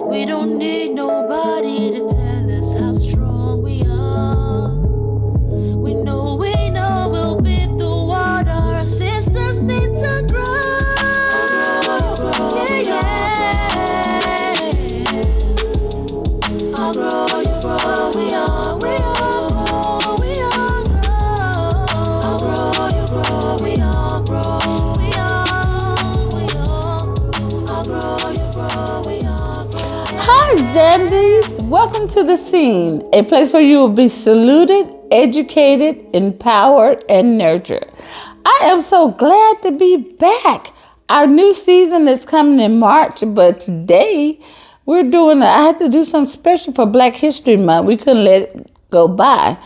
We don't need nobody to tell us how strong we are. We know we'll beat the water. Our sisters need to grow. Yeah, yeah. I'll grow, you grow, we all grow, we all grow. I'll grow, you grow, we all grow, we all I'll grow, you grow, we all grow. Hi, Dandies. Welcome to the scene, a place where you will be saluted, educated, empowered, and nurtured. I am so glad to be back. Our new season is coming in March, but today I had to do something special for Black History Month. We couldn't let it go by.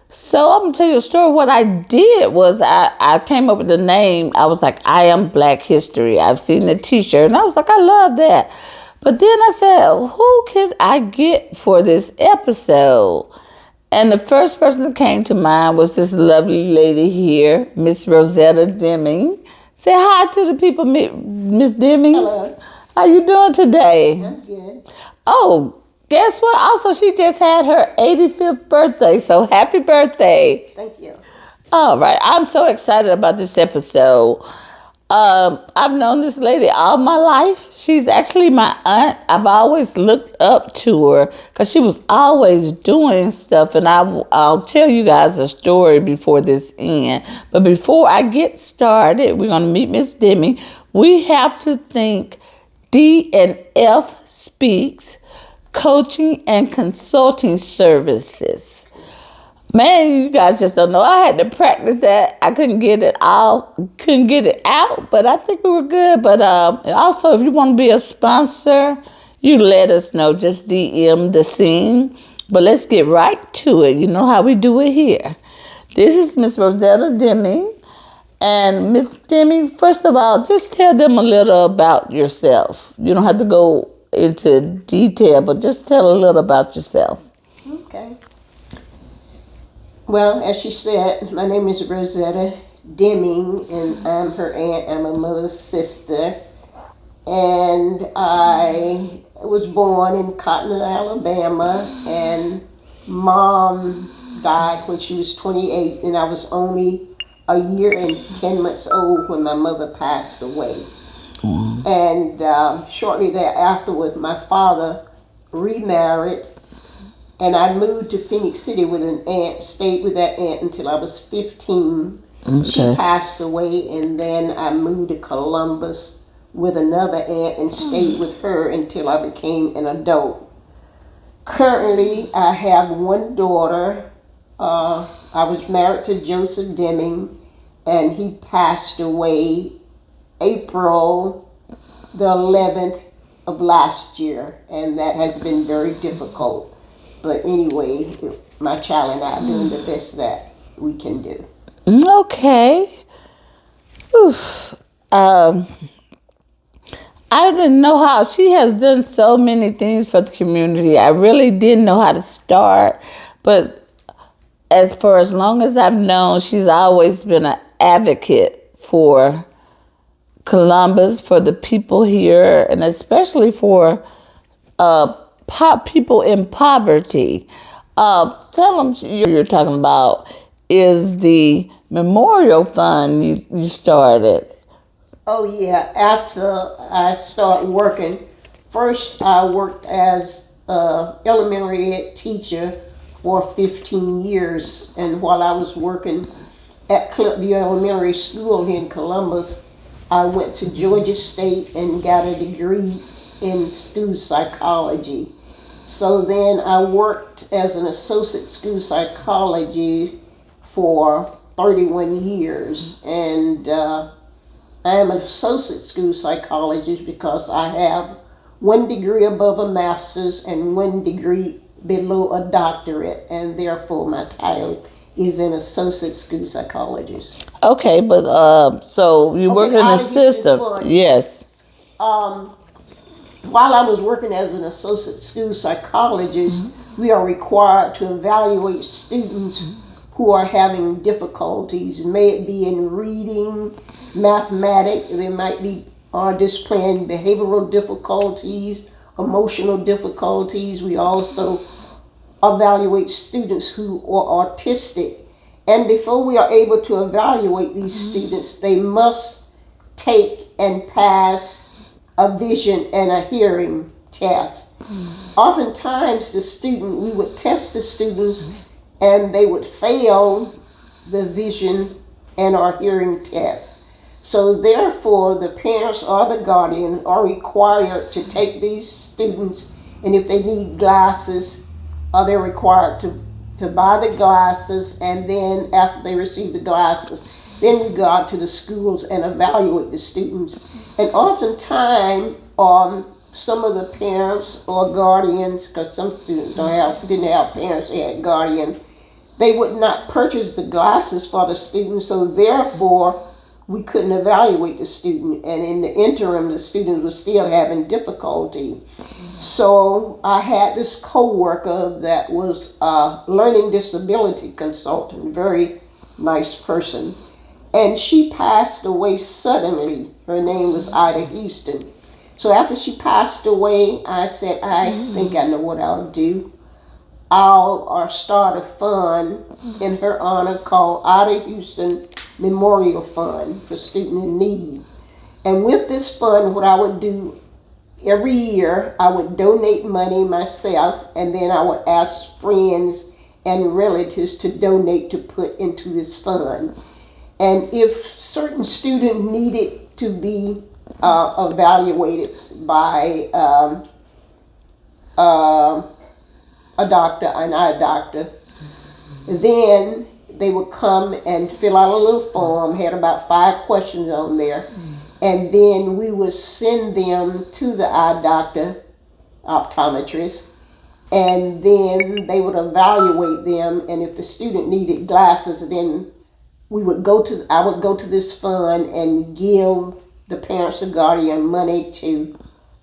So I'm gonna tell you a story. What I did was I came up with the name. I was like, I am Black History. I've seen the t-shirt and I was like, I love that. But then I said, who can I get for this episode? And the first person that came to mind was this lovely lady here, Miss Rosetta Demming. Say hi to the people, Miss Demming. Hello. How you doing today? I'm good. Oh, guess what? Also, she just had her 85th birthday, so happy birthday. Thank you. All right, I'm so excited about this episode. I've known this lady all my life. She's actually my aunt. I've always looked up to her because she was always doing stuff, and I'll tell you guys a story before this ends. But before I get started, we're going to meet Miss Demming. We have to thank D&F Speaks Coaching and Consulting Services. Man, you guys just don't know. I had to practice that. I couldn't get it out, but I think we were good. But also, if you want to be a sponsor, you let us know. Just DM the scene. But let's get right to it. You know how we do it here. This is Miss Rosetta Demming. And Miss Demming, first of all, just tell them a little about yourself. You don't have to go into detail, but just tell a little about yourself. Okay. Well, as she said, my name is Rosetta Demming, and I'm her aunt. I'm a mother's sister. And I was born in Cotton, Alabama, and Mom died when she was 28, and I was only a year and 10 months old when my mother passed away. And shortly thereafter, my father remarried, and I moved to Phoenix City with an aunt, stayed with that aunt until I was 15. Okay. She passed away, and then I moved to Columbus with another aunt and stayed with her until I became an adult. Currently, I have one daughter. I was married to Joseph Demming, and he passed away April the 11th of last year, and that has been very difficult. But anyway, my child and I are doing the best that we can do. Okay. Oof. I didn't know how she has done so many things for the community. I really didn't know how to start, but as long as I've known, she's always been an advocate for Columbus, for the people here, and especially for people in poverty. Tell them you're talking about is the memorial fund you started. Oh yeah, after I started working, first I worked as an elementary ed teacher for 15 years, and while I was working at Clipview Elementary School here in Columbus, I went to Georgia State and got a degree in school psychology. So then I worked as an associate school psychology for 31 years, and I am an associate school psychologist because I have one degree above a master's and one degree below a doctorate, and therefore my title is an associate school psychologist. Okay, but so you work in the system. Yes. While I was working as an associate school psychologist, we are required to evaluate students who are having difficulties, may it be in reading, mathematics, they might be displaying behavioral difficulties, emotional difficulties. We also evaluate students who are autistic. And before we are able to evaluate these students, they must take and pass a vision and a hearing test. Oftentimes, we would test the students and they would fail the vision and our hearing test. So therefore, the parents or the guardian are required to take these students, and if they need glasses, they're required to buy the glasses, and then after they receive the glasses, then we go out to the schools and evaluate the students. And oftentimes, some of the parents or guardians, because some students didn't have parents, they had guardians, they would not purchase the glasses for the student, so therefore we couldn't evaluate the student. And in the interim, the student was still having difficulty. So I had this co-worker that was a learning disability consultant, very nice person. And she passed away suddenly. Her name was Ida Houston. So after she passed away, I said, I think I know what I'll do. I'll start a fund in her honor called Ida Houston Memorial Fund for Student in Need. And with this fund, what I would do every year, I would donate money myself, and then I would ask friends and relatives to donate to put into this fund. And if certain student needed to be evaluated by a doctor, an eye doctor, then they would come and fill out a little form, had about 5 questions on there, and then we would send them to the eye doctor, optometrist, and then they would evaluate them, and if the student needed glasses, then I would go to this fund and give the parents or guardian money to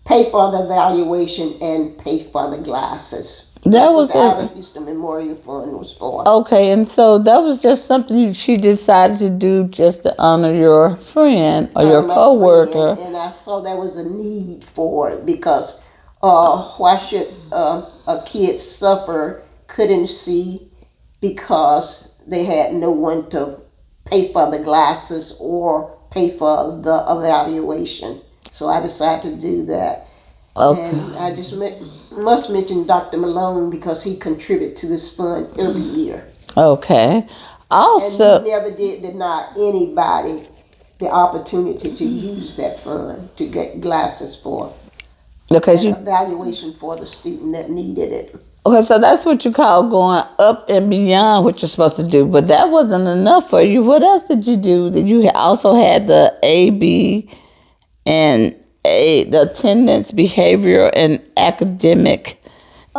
pay for the evaluation and pay for the glasses. That was That's what the it. Ida Houston Memorial Fund was for. Okay, and so that was just something she decided to do just to honor your friend or your My coworker. friend, and I saw there was a need for it because why should a kid suffer, couldn't see because they had no one to pay for the glasses or pay for the evaluation. So I decided to do that. Okay. And I just must mention Dr. Malone because he contributed to this fund every year. Okay. And Also, he never did deny anybody the opportunity to use that fund to get glasses for because an you evaluation for the student that needed it. okay, so that's what you call going up and beyond what you're supposed to do. But that wasn't enough for you. What else did you do? That you also had the AB and the attendance, behavioral, and academic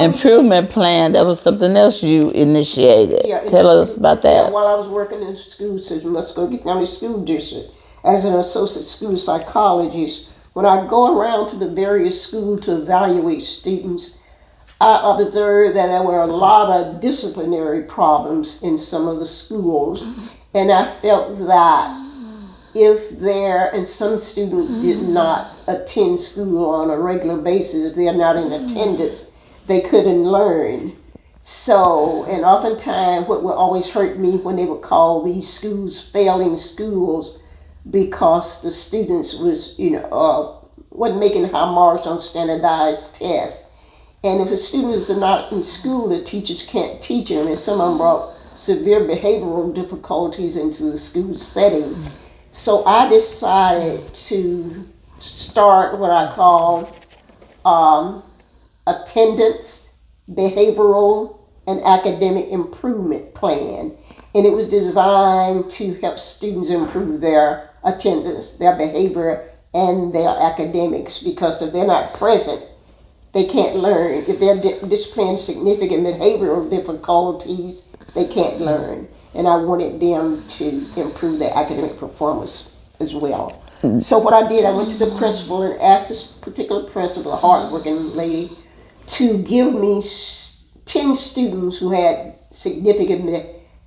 improvement plan. That was something else you initiated. Tell us about Yeah, that. while I was working in the school system, Muscogee County School District, as an associate school psychologist, when I go around to the various schools to evaluate students, I observed that there were a lot of disciplinary problems in some of the schools, and I felt that and some students did not attend school on a regular basis, if they're not in attendance, they couldn't learn. So, and oftentimes what would always hurt me when they would call these schools failing schools because the students wasn't making high marks on standardized tests. And if the students are not in school, the teachers can't teach them, and some of them brought severe behavioral difficulties into the school setting. So I decided to start what I call attendance, behavioral, and academic improvement plan. And it was designed to help students improve their attendance, their behavior, and their academics, because if they're not present, they can't learn. If they're displaying significant behavioral difficulties, they can't learn. And I wanted them to improve their academic performance as well. So what I did, I went to the principal and asked this particular principal, a hardworking lady, to give me 10 students who had significant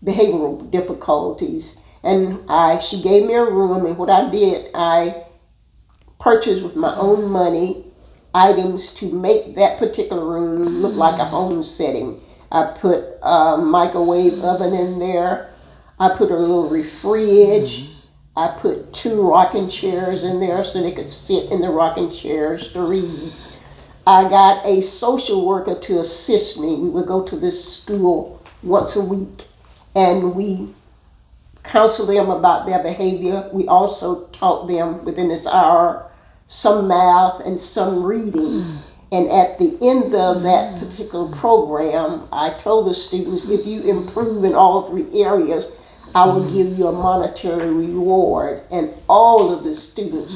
behavioral difficulties. And she gave me a room, and what I did, I purchased with my own money items to make that particular room look like a home setting. I put a microwave oven in there. I put a little fridge. I put 2 rocking chairs in there so they could sit in the rocking chairs to read. I got a social worker to assist me. We would go to this school once a week and we counsel them about their behavior. We also taught them within this hour some math and some reading. And at the end of that particular program, I told the students, if you improve in all 3 areas, I will give you a monetary reward. And all of the students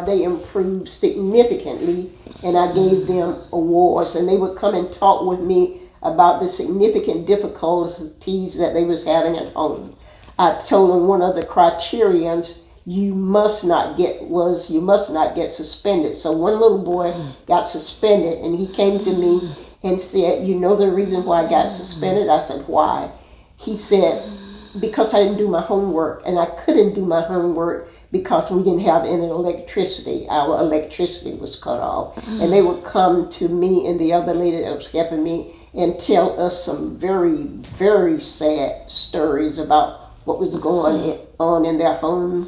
they improved significantly, and I gave them awards. And they would come and talk with me about the significant difficulties that they was having at home. I told them one of the criterions you must not get suspended. So one little boy got suspended, and he came to me and said, "You know the reason why I got suspended?" I said, "Why?" He said, "Because I didn't do my homework, and I couldn't do my homework because we didn't have any electricity. Our electricity was cut off." And they would come to me and the other lady that was helping me and tell us some very, very sad stories about what was going on in their home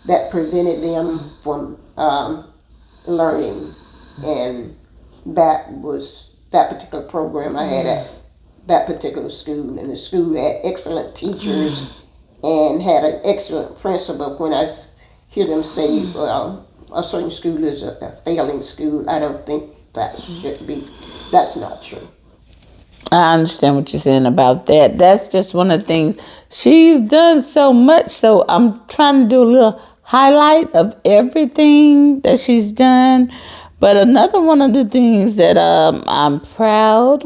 that prevented them from learning. And that particular program I had at that particular school. And the school had excellent teachers and had an excellent principal. When I hear them say, well, a certain school is a failing school, I don't think that should be. That's not true. I understand what you're saying about that. That's just one of the things. She's done so much, so I'm trying to do a little highlight of everything that she's done. But another one of the things that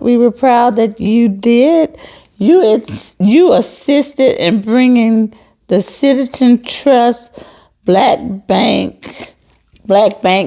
we were proud that you did, you assisted in bringing the Citizen Trust Black Bank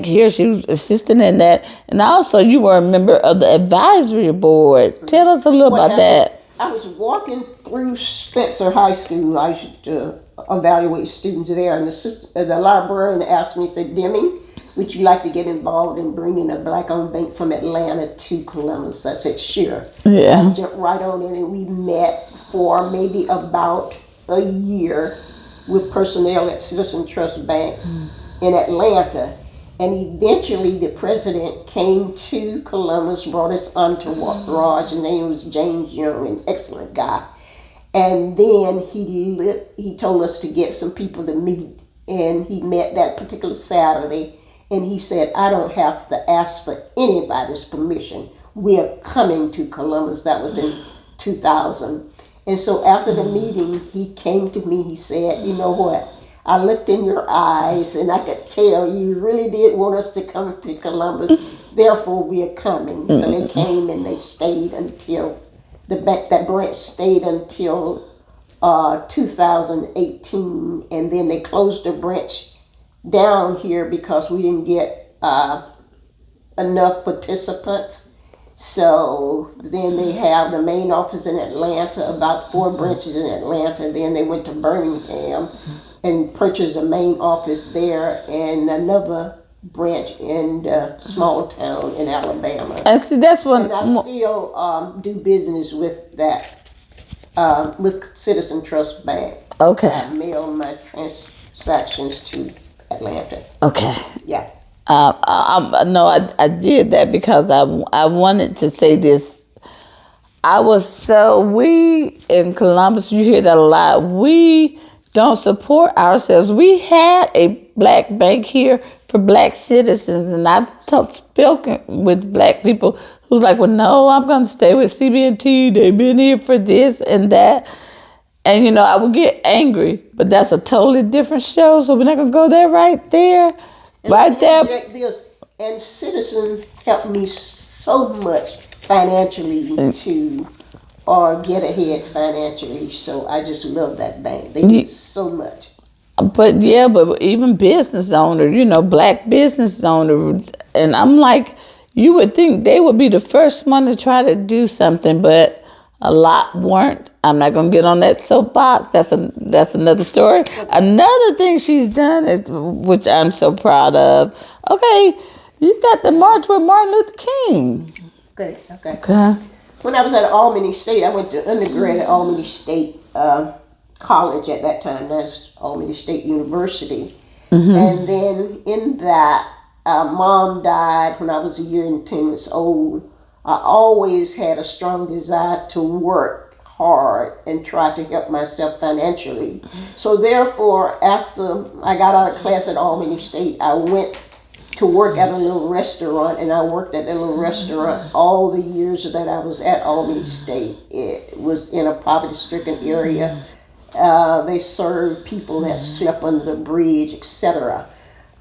here. She was assisting in that. And also you were a member of the advisory board. Tell us a little about that. I was walking through Spencer High School. I should evaluate students there. And the librarian asked me, said, "Demming, would you like to get involved in bringing a black-owned bank from Atlanta to Columbus?" I said, "Sure." Yeah. So I jumped right on in, and we met for maybe about a year with personnel at Citizen Trust Bank in Atlanta. And eventually the president came to Columbus, brought his entourage. His name was James Young, an excellent guy. And then he told us to get some people to meet. And he met that particular Saturday. And he said, "I don't have to ask for anybody's permission. We are coming to Columbus." That was in 2000. And so after the meeting, he came to me. He said, "You know what? I looked in your eyes and I could tell you really did want us to come to Columbus. Therefore, we are coming." So they came and they stayed until that branch stayed until 2018. And then they closed the branch down here because we didn't get enough participants. So then they have the main office in Atlanta, about 4 branches in Atlanta. Then they went to Birmingham and purchased a main office there and another branch in a small town in Alabama. And see, that's one. And I still do business with that, with Citizen Trust Bank. Okay. I mail my transactions to Atlanta. Okay. Yeah. No, I did that because I wanted to say this. We in Columbus, you hear that a lot. We don't support ourselves. We had a black bank here for black citizens, and I've spoken with black people who's like, "Well, no, I'm going to stay with CB&T. They've been here for this and that." And, I would get angry, but that's a totally different show, so we're not going to go there right there. And Citizen helped me so much financially to get ahead financially. So I just love that bank. They did so much. But even business owner, black business owner, and I'm like, you would think they would be the first one to try to do something, but a lot weren't. I'm not gonna get on that soapbox. That's another story. Another thing she's done is, which I'm so proud of. Okay, You got the march with Martin Luther King. Okay, okay. Okay. When I was at Albany State, I went to undergrad at Albany State College at that time. That's Albany State University. And then in that, mom died when I was a year and 10 months old. I always had a strong desire to work hard and try to help myself financially. So therefore, after I got out of class at Albany State, I went to work at a little restaurant, and I worked at a little restaurant all the years that I was at Albany State. It was in a poverty-stricken area. They served people that slept under the bridge, etc.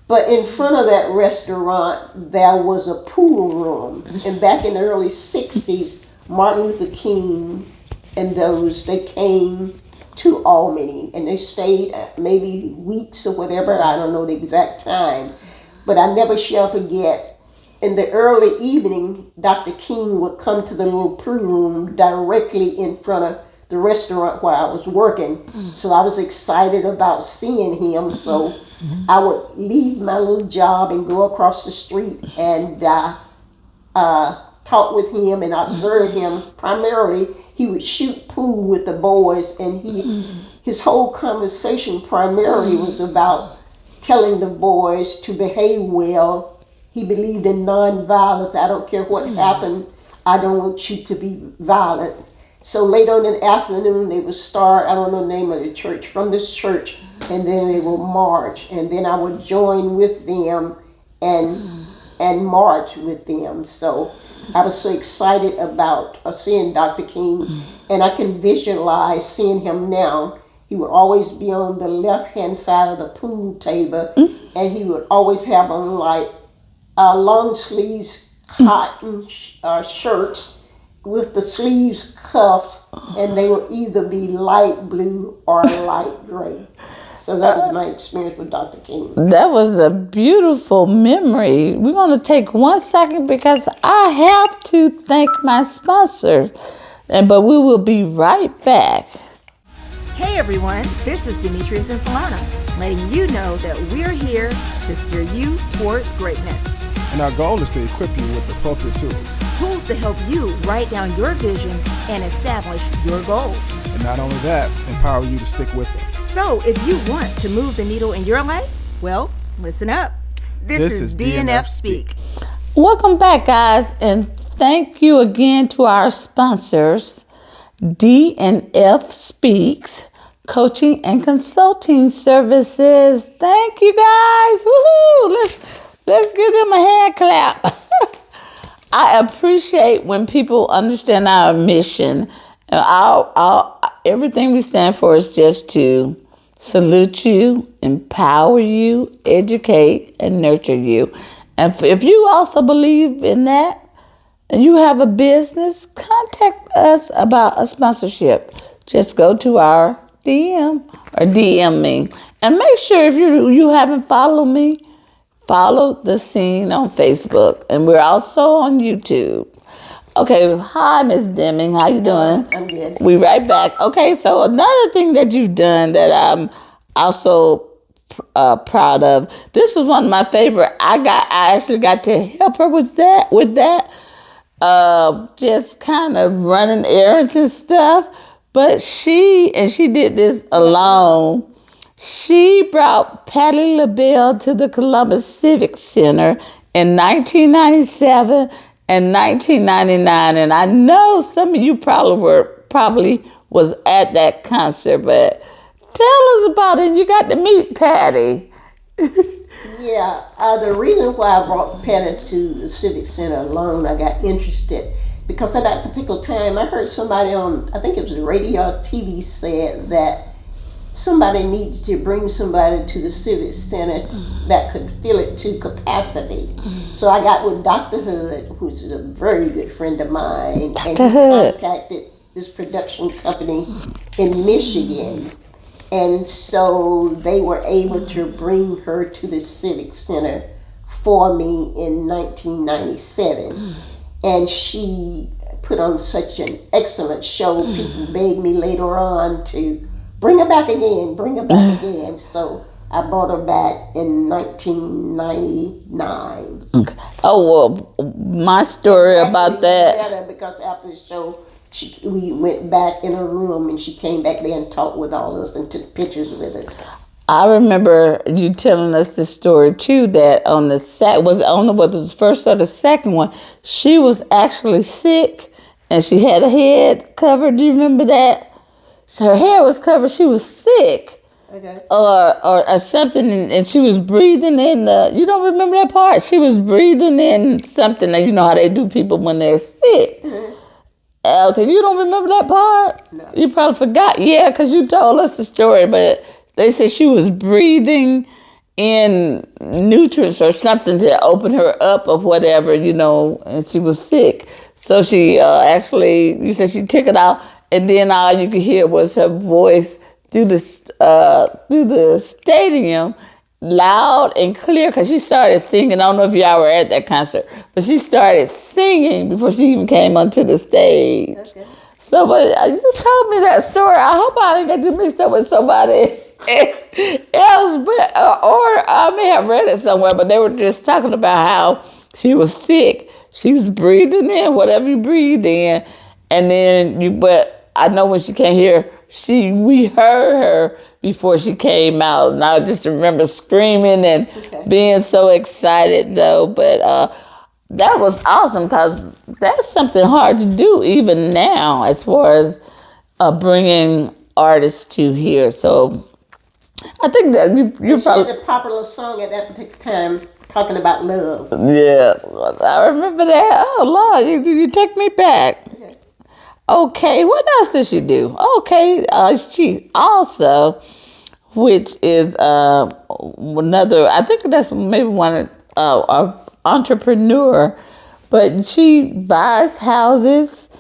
But in front of that restaurant, there was a pool room. And back in the early 60s, Martin Luther King and those, they came to Albany, and they stayed maybe weeks or whatever. I don't know the exact time. But I never shall forget, in the early evening, Dr. King would come to the little pool room directly in front of the restaurant where I was working. So I was excited about seeing him. So I would leave my little job and go across the street and talk with him and observe him. Primarily, he would shoot pool with the boys, and his whole conversation primarily was about telling the boys to behave well. He believed in nonviolence. I don't care what happened. I don't want you to be violent. So late on in the afternoon, they would start, I don't know the name of the church, from this church, and then they would march. And then I would join with them and march with them. So I was so excited about seeing Dr. King, and I can visualize seeing him now. He would always be on the left-hand side of the pool table, and he would always have on like long sleeves cotton shirts with the sleeves cuffed, and they would either be light blue or light gray. So that was my experience with Dr. King. That was a beautiful memory. We're going to take 1 second because I have to thank my sponsor, but we will be right back. Hey everyone, this is Demetrius and Falana, letting you know that we're here to steer you towards greatness. And our goal is to equip you with appropriate tools. Tools to help you write down your vision and establish your goals. And not only that, empower you to stick with them. So if you want to move the needle in your life, well, listen up. This is DNF Speak. Welcome back, guys, and thank you again to our sponsors, DNF Speaks, Coaching and Consulting Services. Thank you, guys. Woohoo! Let's give them a hand clap. I appreciate when people understand our mission. Everything we stand for is just to salute you, empower you, educate, and nurture you. And if you also believe in that, and you have a business, contact us about a sponsorship. Just go to our DM or DM me. And make sure if you haven't followed me, follow the S.E.E.N on Facebook. And we're also on YouTube. Okay, hi, Miss Demming. How you doing? I'm good. We right back. Okay, so another thing that you've done that I'm also proud of. This is one of my favorite. I actually got to help her with that. Just kind of running errands and stuff. But she did this alone. She brought Patti LaBelle to the Columbus Civic Center in 1997 and 1999. And I know some of you probably was at that concert, but tell us about it. You got to meet Patti. Yeah, the reason why I brought Patti to the Civic Center alone, I got interested because at that particular time I heard somebody on, I think it was the radio or TV, said that somebody needs to bring somebody to the Civic Center that could fill it to capacity. So I got with Dr. Hood, who's a very good friend of mine, and he contacted this production company in Michigan. And so they were able to bring her to the Civic Center for me in 1997. And she put on such an excellent show. People begged me later on to bring her back again. So I brought her back in 1999. Okay. Oh well, my story about Actually, we that. met her because after the show, we went back in her room and she came back there and talked with all of us and took pictures with us. I remember you telling us this story too. That on the was I don't know whether it was the first or the second one. She was actually sick, and she had her head covered. Do you remember that? So her hair was covered. She was sick, Okay. or something, and she was breathing in the. You don't remember that part? She was breathing in something. And you know how they do people when they're sick. Mm-hmm. Okay, you don't remember that part? No. You probably forgot. Yeah, because you told us the story, but they said she was breathing in nutrients or something to open her up or whatever, and she was sick. So she actually, you said she took it out, and then all you could hear was her voice through the stadium, loud and clear, because she started singing. I don't know if y'all were at that concert, but she started singing before she even came onto the stage. Okay. So, but you told me that story. I hope I didn't get you mixed up with somebody else, but or I may have read it somewhere. But they were just talking about how she was sick. She was breathing in whatever you breathe in, and then you. But I know when she came here, we heard her before she came out, and I just remember screaming and being so excited though. But that was awesome because that's something hard to do even now as far as bringing artists to here. So I think that you She probably did a popular song at that particular time talking about love. yeah. I remember that. Oh Lord, you take me back. Okay. Okay, what else did she do? Okay, she also, which is another. I think that's maybe one entrepreneur, but she buys houses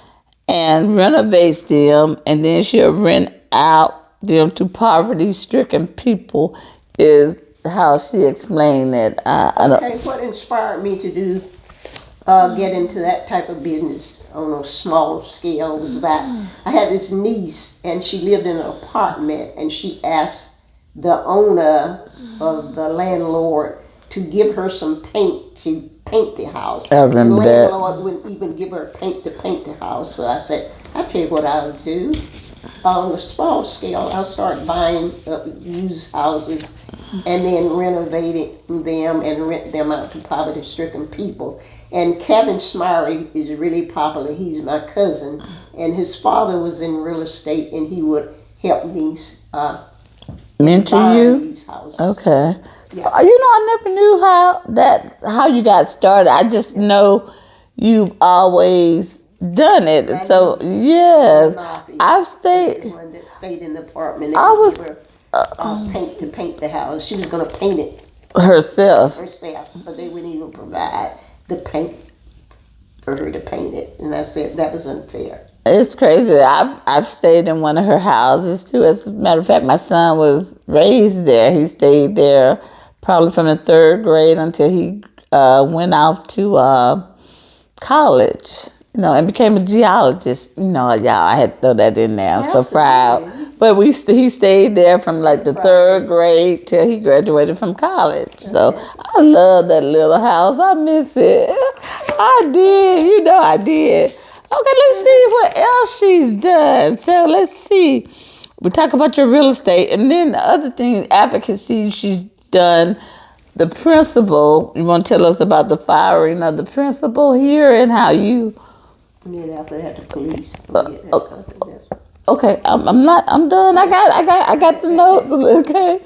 and renovates them, and then she'll rent out them to poverty-stricken people. Is how she explained it. Okay, what inspired me to get into that type of business on a small scale was that I had this niece and she lived in an apartment and she asked the owner of the landlord to give her some paint to paint the house. I remember the that. landlord wouldn't even give her paint to paint the house. So I said, I'll tell you what I'll do. On a small scale, I'll start buying used houses and then renovating them and rent them out to poverty-stricken people. And Kevin Smiley is really popular. He's my cousin, and his father was in real estate, and he would help me Mentor buy you? these houses. Okay. So, Yeah. I never knew how you got started. I just know you've always done it. That So is yes, Martha. I've The stayed. one that stayed in the apartment. I was Give her, paint to paint the house. She was going to paint it herself. herself, but they wouldn't even provide the paint for her to paint it. And I said that was unfair. It's crazy. I've stayed in one of her houses too. As a matter of fact, my son was raised there. He stayed there probably from the 3rd grade until he went off to college. And became a geologist. Y'all, I had to throw that in there. I'm so proud. But he stayed there from like the 3rd grade till he graduated from college. So I love that little house. I miss it. I did. I did. Okay, let's see what else she's done. So let's see. We talk about your real estate, and then the other thing, advocacy. She's done the principal. You want to tell us about the firing of the principal here and how you? Yeah, after that, the police. Okay, I'm not. I'm done. I got the notes. Okay.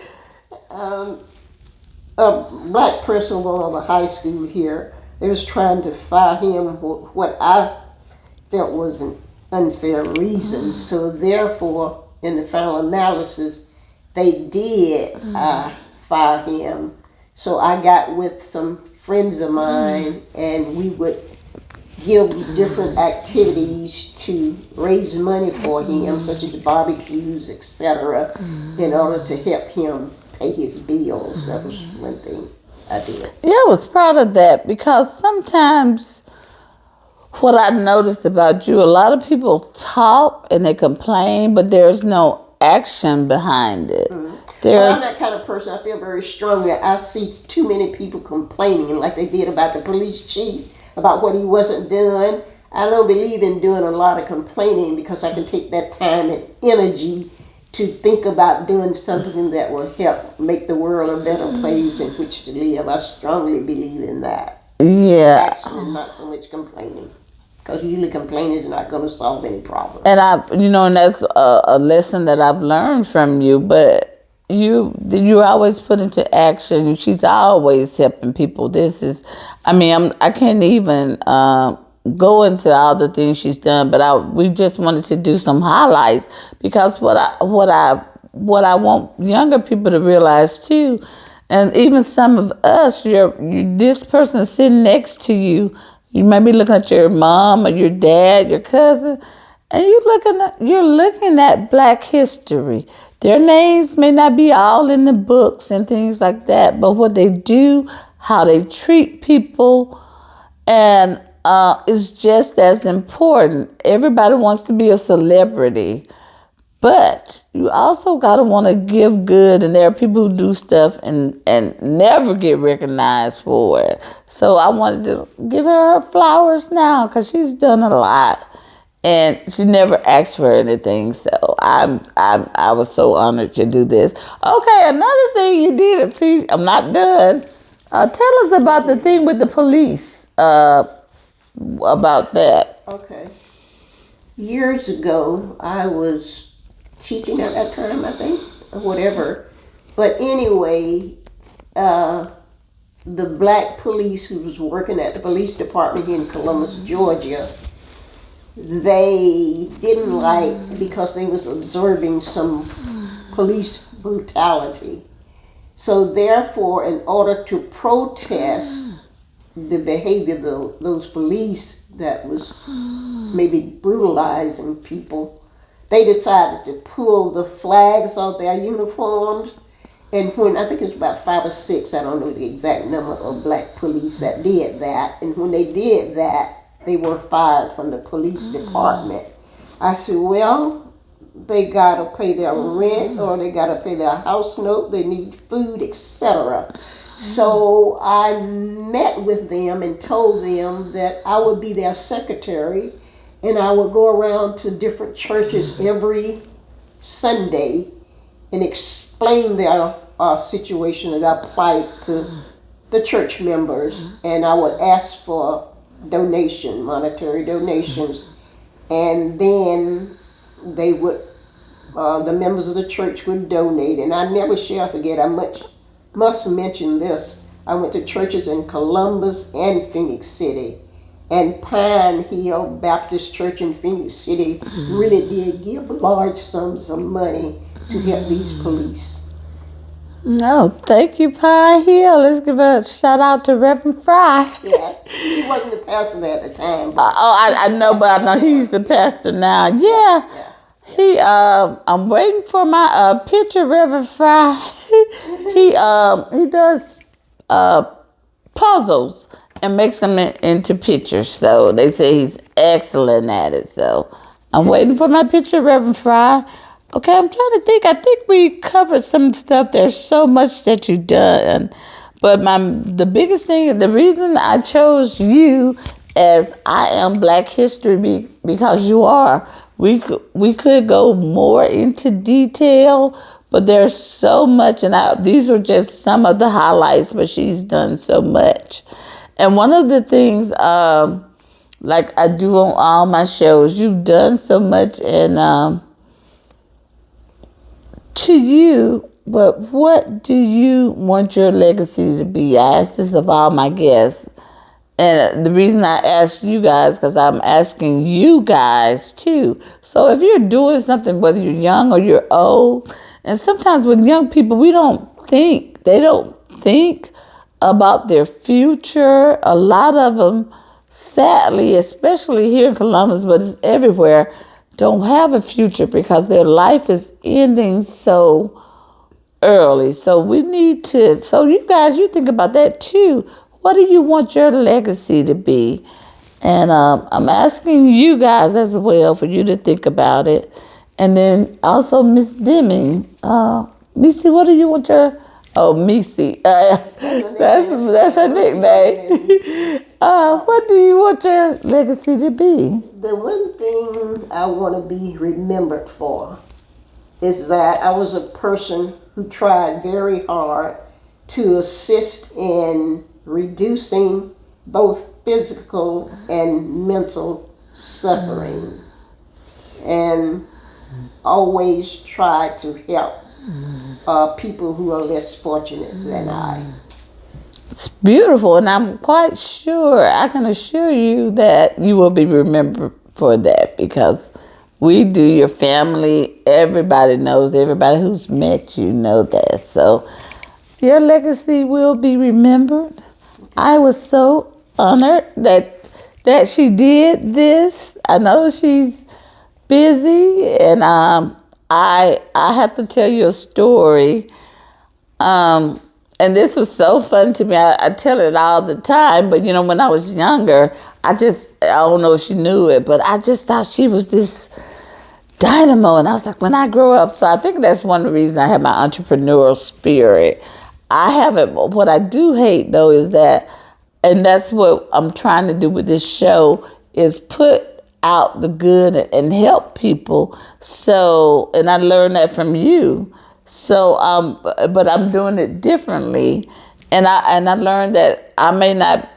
A black principal of a high school here. They was trying to fire him for what I felt was an unfair reason. So therefore, in the final analysis, they did fire him. So I got with some friends of mine, and we would give different activities to raise money for him, such as barbecues, etc., in order to help him pay his bills. That was one thing I did. Yeah, I was proud of that because sometimes what I noticed about you, a lot of people talk and they complain, but there's no action behind it. Well, I'm There's that kind of person. I feel very strongly. I see too many people complaining, like they did about the police chief, about what he wasn't doing. I don't believe in doing a lot of complaining because I can take that time and energy to think about doing something that will help make the world a better place in which to live. I strongly believe in that. yeah. Actually, not so much complaining. Because usually complaining is not going to solve any problem. And and that's a lesson that I've learned from you. But you always put into action. She's always helping people. I can't even go into all the things she's done. But we just wanted to do some highlights because what I want younger people to realize too, and even some of us, this person sitting next to you. You may be looking at your mom or your dad, your cousin, and you're looking at Black history. Their names may not be all in the books and things like that, but what they do, how they treat people, and is just as important. Everybody wants to be a celebrity, but you also gotta want to give good, and there are people who do stuff and never get recognized for it. So I wanted to give her flowers now because she's done a lot, and she never asked for anything. So I was so honored to do this. Okay, another thing you did. See, I'm not done. Tell us about the thing with the police. About that. Okay. Years ago, I was teaching at that time, I think, or whatever. But anyway, the black police who was working at the police department here in Columbus, Georgia, they didn't like because they was observing some police brutality. So therefore, in order to protest the behavior of those police that was maybe brutalizing people, they decided to pull the flags off their uniforms. And when, I think it was about 5 or 6, I don't know the exact number of black police that did that. And when they did that, they were fired from the police department. I said, well, they gotta pay their rent or they gotta pay their house note, they need food, etc. So I met with them and told them that I would be their secretary and I would go around to different churches every Sunday and explain their situation and our plight to the church members. And I would ask for monetary donations. And then they would, the members of the church would donate. And I never shall forget, must mention this. I went to churches in Columbus and Phoenix City. And Pine Hill Baptist Church in Phoenix City really did give large sums of money to help these police. No, thank you, Pine Hill. Let's give a shout out to Reverend Fry. Yeah, he wasn't the pastor at the time. But I know, but I know he's the pastor now. Yeah. I'm waiting for my picture, Reverend Fry. he does puzzles and makes them into pictures. So they say he's excellent at it. So I'm waiting for my picture, Reverend Fry. Okay, I'm trying to think. I think we covered some stuff. There's so much that you've done. But the biggest thing, the reason I chose you as I am Black History because you are. We could go more into detail, but there's so much, and these are just some of the highlights, but she's done so much. And one of the things, like I do on all my shows, you've done so much, and to you, but what do you want your legacy to be? I ask this of all my guests. And the reason I ask you guys, because I'm asking you guys too. So if you're doing something, whether you're young or you're old, and sometimes with young people, they don't think about their future. A lot of them, sadly, especially here in Columbus, but it's everywhere, don't have a future because their life is ending so early. So you guys, you think about that too. What do you want your legacy to be? And I'm asking you guys as well for you to think about it. And then also Miss Demming, Missy, what do you want your? Oh, Missy. That's her nickname. What do you want your legacy to be? The one thing I want to be remembered for is that I was a person who tried very hard to assist in reducing both physical and mental suffering, and always tried to help people who are less fortunate than I. It's beautiful, and I'm quite sure, I can assure you that you will be remembered for that because we do, your family, everybody knows, everybody who's met you know that. So your legacy will be remembered. I was so honored that she did this. I know she's busy, and I have to tell you a story. And this was so fun to me. I tell it all the time, but when I was younger, I don't know if she knew it, but I just thought she was this dynamo. And I was like, when I grow up, so I think that's one of the reasons I have my entrepreneurial spirit. I haven't, what I do hate though is that, and that's what I'm trying to do with this show, is put out the good and help people. So, and I learned that from you. So, but I'm doing it differently, and I learned that I may not.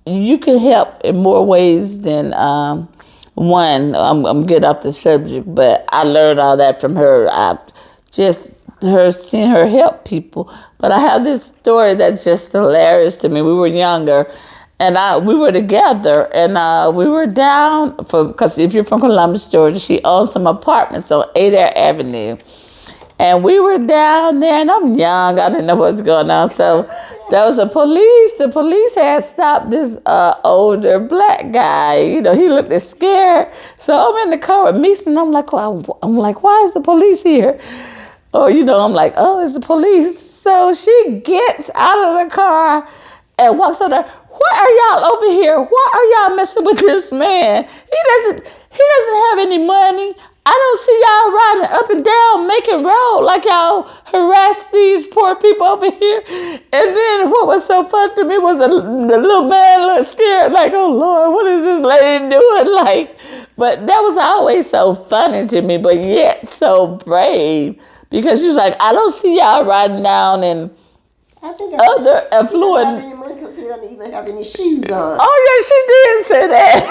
You can help in more ways than one. I'm getting off the subject, but I learned all that from her. I just seeing her help people. But I have this story that's just hilarious to me. We were younger, and we were together, and we were down because if you're from Columbus, Georgia, she owns some apartments on Adair Avenue. And we were down there, and I'm young. I didn't know what was going on. So there was the police had stopped this older black guy. He looked scared. So I'm in the car with Meese, and I'm like, why is the police here? Oh, I'm like, oh, it's the police. So she gets out of the car and walks over there. Why are y'all over here? Why are y'all messing with this man? He doesn't have any money. I don't see y'all riding up and down making road like y'all harass these poor people over here. And then what was so fun to me was the little man looked scared, like, oh Lord, what is this lady doing? Like, but that was always so funny to me, but yet so brave, because she was like, I don't see y'all riding down and other affluent. He doesn't have any money because he doesn't even have any shoes on. Oh yeah, she did say that.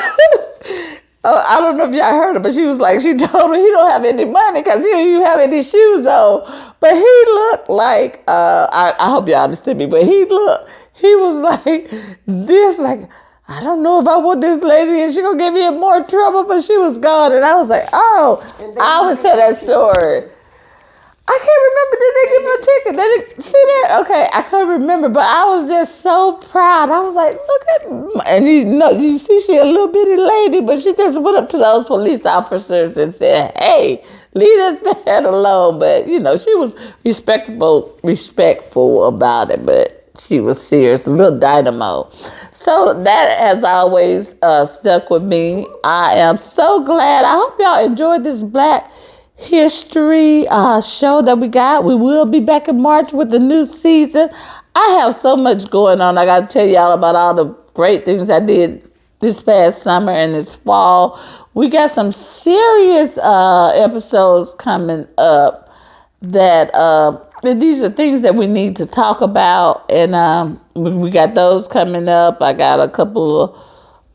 I don't know if y'all heard her, but she was like, she told him he don't have any money because he don't even have any shoes on. But he looked like, I hope y'all understand me, but he was like this, like, I don't know if I want this lady and she gonna get me in more trouble, but she was gone. And I was like, oh, I always tell that story. I can't remember. Did they give him a ticket? Did they see that? Okay, I couldn't remember, but I was just so proud. I was like, look at, and you see, she a little bitty lady, but she just went up to those police officers and said, hey, leave this man alone. But, she was respectful about it, but she was serious, a little dynamo. So that has always stuck with me. I am so glad. I hope y'all enjoyed this Black History show that we got. We will be back in March with the new season. I have so much going on. I got to tell y'all about all the great things I did this past summer and this fall. We got some serious episodes coming up that these are things that we need to talk about, and we got those coming up. I got a couple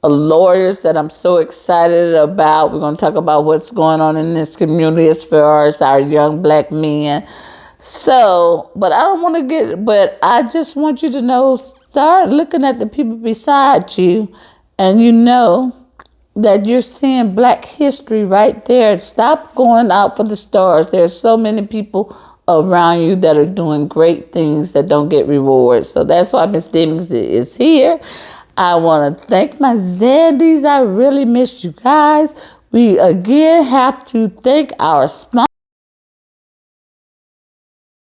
of lawyers that I'm so excited about. We're going to talk about what's going on in this community as far as our young black men. So, but I just want you to know, start looking at the people beside you, and that you're seeing Black history right there. Stop going out for the stars. There's so many people around you that are doing great things that don't get rewards. So that's why Miss Demming is here. I want to thank my Zandies. I really missed you guys. We again have to thank our sponsors.